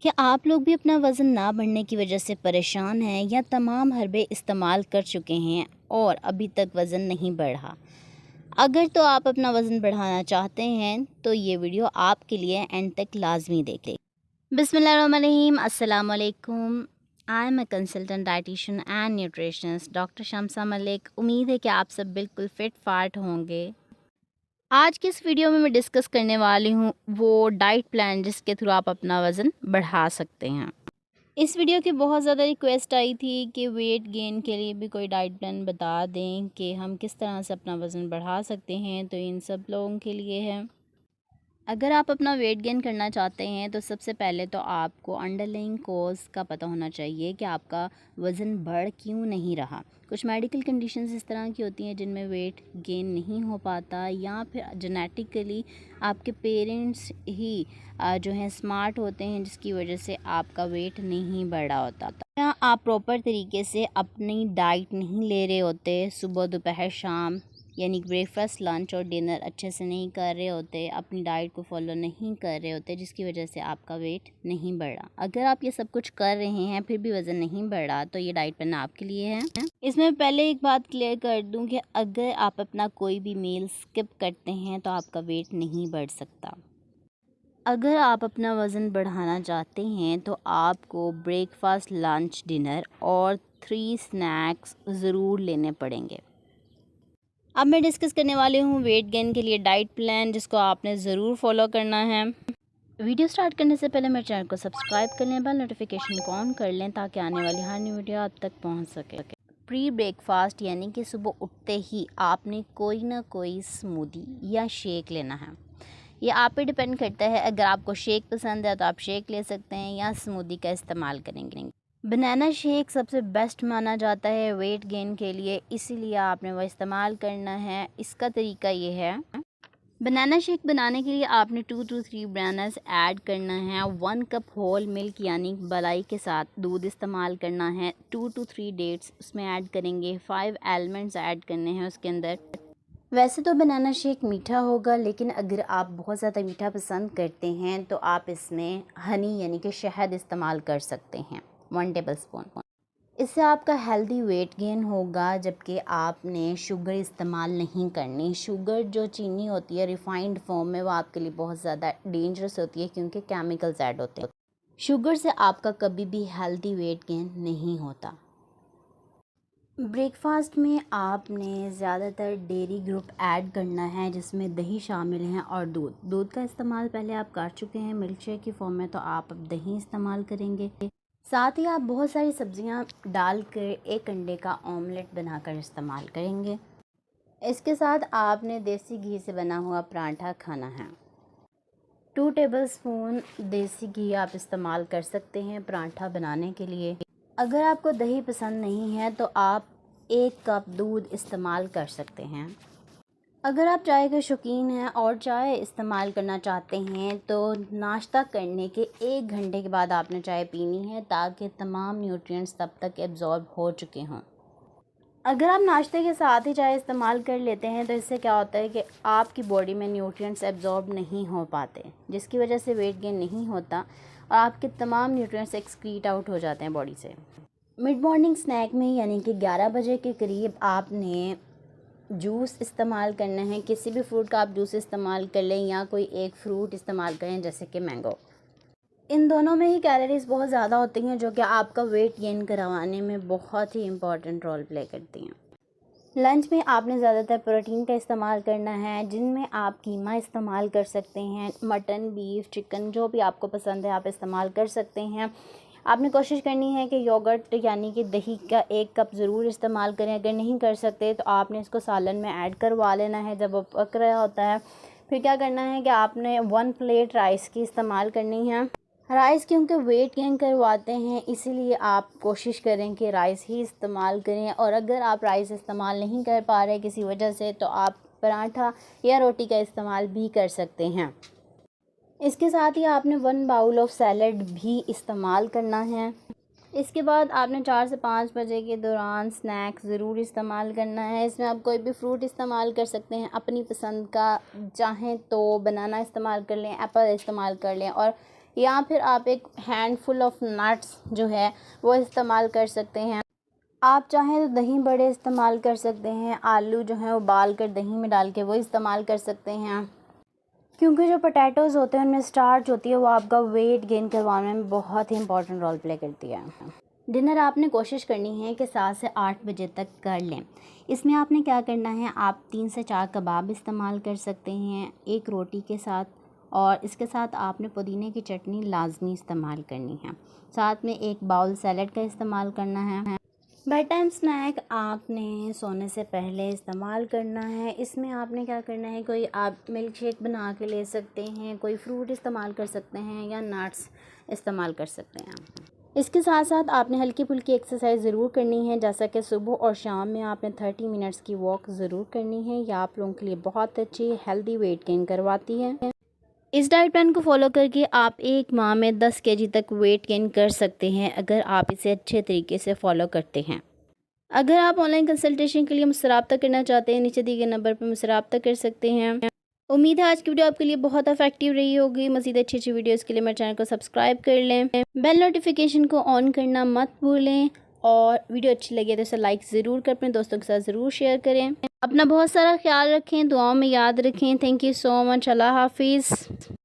क्या आप लोग भी अपना वज़न ना बढ़ने की वजह से परेशान हैं या तमाम हर्बे इस्तेमाल कर चुके हैं और अभी तक वज़न नहीं बढ़ा? अगर तो आप अपना वज़न बढ़ाना चाहते हैं तो ये वीडियो आपके लिए एंड तक लाज़मी देखें। बिस्मिल्लाहिर्रहमानिर्रहीम, अस्सलाम वालेकुम। I am a consultant dietitian and nutritionist doctor Shamsa Malik. उम्मीद है कि आप सब बिल्कुल फिट फाट होंगे। आज की इस वीडियो में मैं डिस्कस करने वाली हूँ वो डाइट प्लान जिसके थ्रू आप अपना वज़न बढ़ा सकते हैं। इस वीडियो की बहुत ज़्यादा रिक्वेस्ट आई थी कि वेट गेन के लिए भी कोई डाइट प्लान बता दें कि हम किस तरह से अपना वज़न बढ़ा सकते हैं, तो इन सब लोगों के लिए है। अगर आप अपना वेट गेन करना चाहते हैं तो सबसे पहले तो आपको अंडरलाइंग कॉज का पता होना चाहिए कि आपका वज़न बढ़ क्यों नहीं रहा। कुछ मेडिकल कंडीशंस इस तरह की होती हैं जिनमें वेट गेन नहीं हो पाता, या फिर जेनेटिकली आपके पेरेंट्स ही जो हैं स्मार्ट होते हैं, जिसकी वजह से आपका वेट नहीं बढ़ा होता। या आप प्रॉपर तरीके से अपनी डाइट नहीं ले रहे होते, सुबह दोपहर शाम यानी ब्रेकफास्ट लंच और डिनर अच्छे से नहीं कर रहे होते, अपनी डाइट को फॉलो नहीं कर रहे होते, जिसकी वजह से आपका वेट नहीं बढ़ा। अगर आप ये सब कुछ कर रहे हैं फिर भी वज़न नहीं बढ़ा तो ये डाइट प्लान आपके लिए है। इसमें पहले एक बात क्लियर कर दूं कि अगर आप अपना कोई भी मील स्किप करते हैं तो आपका वेट नहीं बढ़ सकता। अगर आप अपना वज़न बढ़ाना चाहते हैं तो आपको ब्रेकफास्ट लंच डिनर और 3 स्नैक्स ज़रूर लेने पड़ेंगे। अब मैं डिस्कस करने वाली हूँ वेट गेन के लिए डाइट प्लान, जिसको आपने ज़रूर फॉलो करना है। वीडियो स्टार्ट करने से पहले मेरे चैनल को सब्सक्राइब कर लें, बेल नोटिफिकेशन को ऑन कर लें ताकि आने वाली हर न्यू वीडियो आप तक पहुँच सके। प्री ब्रेकफास्ट यानी कि सुबह उठते ही आपने कोई ना कोई स्मूदी या शेक लेना है। ये आप पे डिपेंड करता है, अगर आपको शेक पसंद है तो आप शेक ले सकते हैं या स्मूदी का इस्तेमाल करेंगे। बनाना शेक सबसे बेस्ट माना जाता है वेट गेन के लिए, इसीलिए आपने वो इस्तेमाल करना है। इसका तरीका ये है, बनाना शेक बनाने के लिए आपने 2 to 3 बनानास ऐड करना है। 1 कप होल मिल्क यानी मलाई के साथ दूध इस्तेमाल करना है। 2 to 3 डेट्स उसमें ऐड करेंगे। 5 आलमंड्स ऐड करने हैं उसके अंदर। वैसे तो बनाना शेक मीठा होगा, लेकिन अगर आप बहुत ज़्यादा मीठा पसंद करते हैं तो आप इसमें हनी यानी कि शहद इस्तेमाल कर सकते हैं, 1 टेबल स्पून। इससे आपका हेल्दी वेट गेन होगा, जबकि आपने शुगर इस्तेमाल नहीं करनी। शुगर जो चीनी होती है रिफाइंड फॉर्म में, वो आपके लिए बहुत ज़्यादा डेंजरस होती है क्योंकि केमिकल्स ऐड होते हैं। शुगर से आपका कभी भी हेल्दी वेट गेन नहीं होता। ब्रेकफास्ट में आपने ज़्यादातर डेयरी ग्रुप ऐड करना है, जिसमें दही शामिल हैं और दूध का इस्तेमाल पहले आप कर चुके हैं मिल्क शेक की फॉर्म में, तो आप अब दही इस्तेमाल करेंगे। साथ ही आप बहुत सारी सब्जियां डालकर एक अंडे का ऑमलेट बनाकर इस्तेमाल करेंगे। इसके साथ आपने देसी घी से बना हुआ पराठा खाना है। 2 टेबलस्पून देसी घी आप इस्तेमाल कर सकते हैं पराठा बनाने के लिए। अगर आपको दही पसंद नहीं है तो आप 1 कप दूध इस्तेमाल कर सकते हैं। अगर आप चाय के शौकीन हैं और चाय इस्तेमाल करना चाहते हैं तो नाश्ता करने के 1 घंटे के बाद आपने चाय पीनी है, ताकि तमाम न्यूट्रिएंट्स तब तक एब्जॉर्ब हो चुके हों। अगर आप नाश्ते के साथ ही चाय इस्तेमाल कर लेते हैं तो इससे क्या होता है कि आपकी बॉडी में न्यूट्रिएंट्स एब्जॉर्ब नहीं हो पाते, जिसकी वजह से वेट गेन नहीं होता और आपके तमाम न्यूट्रिएंट्स एक्सक्रीट आउट हो जाते हैं बॉडी से। मिड मॉर्निंग स्नैक में यानी कि 11 बजे के करीब आपने जूस इस्तेमाल करना है। किसी भी फ्रूट का आप जूस इस्तेमाल कर लें या कोई एक फ्रूट इस्तेमाल करें जैसे कि मैंगो। इन दोनों में ही कैलोरीज बहुत ज़्यादा होती हैं, जो कि आपका वेट गेन करवाने में बहुत ही इम्पॉर्टेंट रोल प्ले करती हैं। लंच में आपने ज़्यादातर प्रोटीन का इस्तेमाल करना है, जिनमें आप कीमा इस्तेमाल कर सकते हैं, मटन, बीफ, चिकन, जो भी आपको पसंद है आप इस्तेमाल कर सकते हैं। आपने कोशिश करनी है कि योगर्ट यानी कि दही का 1 कप ज़रूर इस्तेमाल करें। अगर नहीं कर सकते तो आपने इसको सालन में ऐड करवा लेना है जब वो पक रहा होता है। फिर क्या करना है कि आपने 1 प्लेट राइस की इस्तेमाल करनी है। राइस क्योंकि वेट गेन करवाते हैं, इसीलिए आप कोशिश करें कि राइस ही इस्तेमाल करें। और अगर आप राइस इस्तेमाल नहीं कर पा रहे किसी वजह से, तो आप पराठा या रोटी का इस्तेमाल भी कर सकते हैं। इसके साथ ही आपने 1 बाउल ऑफ सैलड भी इस्तेमाल करना है। इसके बाद आपने 4 से 5 बजे के दौरान स्नैक्स ज़रूर इस्तेमाल करना है। इसमें आप कोई भी फ्रूट इस्तेमाल कर सकते हैं अपनी पसंद का, चाहें तो बनाना इस्तेमाल कर लें, एप्पल इस्तेमाल कर लें, और या फिर आप एक हैंडफुल ऑफ नट्स जो है वो इस्तेमाल कर सकते हैं। आप चाहें तो दही बड़े इस्तेमाल कर सकते हैं, आलू जो है उबाल कर दही में डाल के वो इस्तेमाल कर सकते हैं, क्योंकि जो पोटैटोज़ होते हैं उनमें स्टार्च होती है, वो आपका वेट गेन करवाने में बहुत ही इंपॉर्टेंट रोल प्ले करती है। डिनर आपने कोशिश करनी है कि 7 से 8 बजे तक कर लें। इसमें आपने क्या करना है, आप 3 से 4 कबाब इस्तेमाल कर सकते हैं एक रोटी के साथ, और इसके साथ आपने पुदीने की चटनी लाजमी इस्तेमाल करनी है। साथ में एक बाउल सैलड का इस्तेमाल करना है। बेड टाइम स्नैक आपने सोने से पहले इस्तेमाल करना है। इसमें आपने क्या करना है, कोई आप मिल्क शेक बना के ले सकते हैं, कोई फ्रूट इस्तेमाल कर सकते हैं या नट्स इस्तेमाल कर सकते हैं। इसके साथ साथ आपने हल्की फुल्की एक्सरसाइज ज़रूर करनी है, जैसा कि सुबह और शाम में आपने 30 मिनट्स की वॉक ज़रूर करनी है। यह आप लोगों के लिए बहुत अच्छी हेल्दी वेट गेन करवाती है। इस डाइट प्लान को फॉलो करके आप एक माह में 10 kg तक वेट गेन कर सकते हैं, अगर आप इसे अच्छे तरीके से फॉलो करते हैं। अगर आप ऑनलाइन कंसल्टेशन के लिए मुझसे रब्ता करना चाहते हैं, नीचे दिए गए नंबर पर मुझसे रब्ता कर सकते हैं। उम्मीद है आज की वीडियो आपके लिए बहुत इफेक्टिव रही होगी। मज़ीद अच्छी वीडियोस के लिए मेरे चैनल को सब्सक्राइब कर लें, बेल नोटिफिकेशन को ऑन करना मत भूलें, और वीडियो अच्छी लगे तो इसे लाइक ज़रूर कर, अपने दोस्तों के साथ ज़रूर शेयर करें। अपना बहुत सारा ख्याल रखें, दुआओं में याद रखें। Thank you so much. Allah हाफिज़।